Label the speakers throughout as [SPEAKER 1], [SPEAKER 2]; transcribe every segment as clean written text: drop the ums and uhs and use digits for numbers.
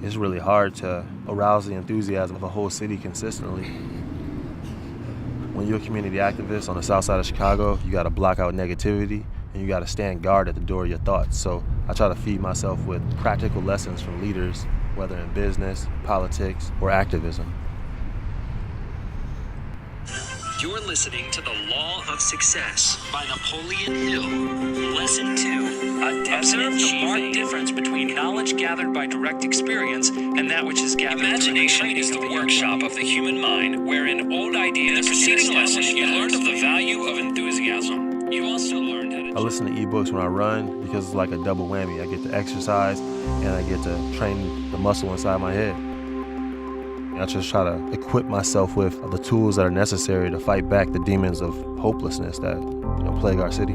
[SPEAKER 1] it's really hard to arouse the enthusiasm of a whole city consistently. When you're a community activist on the south side of Chicago, you gotta block out negativity and you gotta stand guard at the door of your thoughts. So I try to feed myself with practical lessons from leaders, whether in business, politics, or activism.
[SPEAKER 2] You're listening to The Law of Success by Napoleon Hill. Lesson 2. Observe the marked difference between knowledge gathered by direct experience and that which is gathered
[SPEAKER 3] Imagination is the workshop of the human mind, wherein old ideas. In the preceding lesson, you learned of the value of enthusiasm. You also learned how to...
[SPEAKER 1] I listen to ebooks when I run because it's like a double whammy. I get to exercise and I get to train the muscle inside my head. I just try to equip myself with the tools that are necessary to fight back the demons of hopelessness that plague our city.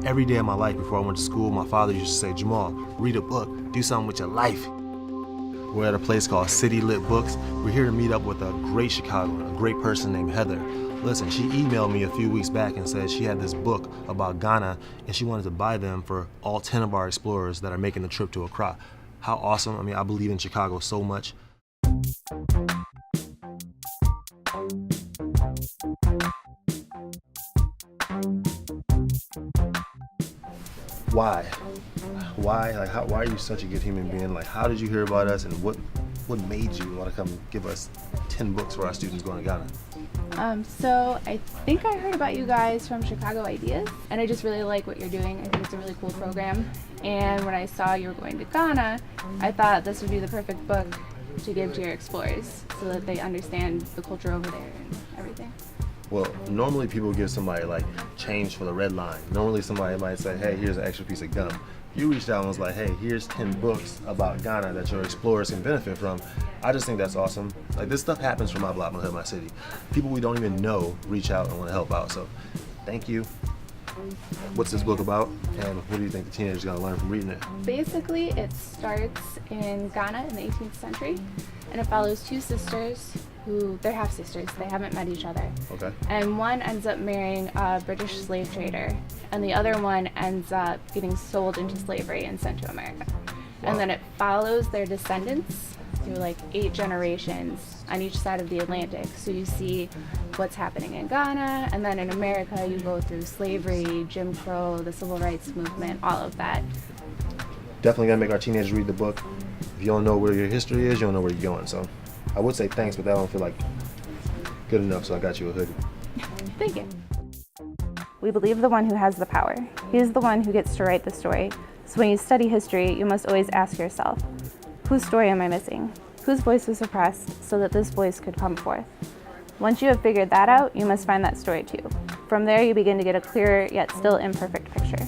[SPEAKER 1] Every day of my life before I went to school, my father used to say, Jamal, read a book, do something with your life. We're at a place called City Lit Books. We're here to meet up with a great Chicagoan, a great person named Heather. Listen, she emailed me a few weeks back and said she had this book about Ghana and she wanted to buy them for all 10 of our explorers that are making the trip to Accra. How awesome. I mean, I believe in Chicago so much. Why? Why are you such a good human being? Like, how did you hear about us, and what made you want to come give us 10 books for our students going to Ghana?
[SPEAKER 4] So I think I heard about you guys from Chicago Ideas, and I just really like what you're doing. I think it's a really cool program. And when I saw you were going to Ghana, I thought this would be the perfect book to give to your explorers so that they understand the culture over there and everything.
[SPEAKER 1] Well, normally people give somebody like change for the red line. Normally somebody might say, hey, here's an extra piece of gum. You reached out and was like, hey, here's 10 books about Ghana that your explorers can benefit from. I just think that's awesome. Like, this stuff happens from my block, my hood, my city. People we don't even know reach out and want to help out. So thank you. What's this book about, and what do you think the teenagers are going to learn from reading it?
[SPEAKER 4] Basically, it starts in Ghana in the 18th century, and it follows two sisters they're half-sisters. They haven't met each other.
[SPEAKER 1] Okay.
[SPEAKER 4] And one ends up marrying a British slave trader, and the other one ends up getting sold into slavery and sent to America. Wow. And then it follows their descendants through like 8 generations on each side of the Atlantic. So you see what's happening in Ghana, and then in America you go through slavery, Jim Crow, the civil rights movement, all of that.
[SPEAKER 1] Definitely gotta make our teenagers read the book. If you don't know where your history is, you don't know where you're going. So I would say thanks, but that don't feel like good enough, so I got you a hoodie.
[SPEAKER 4] Thank you. We believe the one who has the power. He is the one who gets to write the story. So when you study history, you must always ask yourself, whose story am I missing? Whose voice was suppressed so that this voice could come forth? Once you have figured that out, you must find that story too. From there, you begin to get a clearer yet still imperfect picture.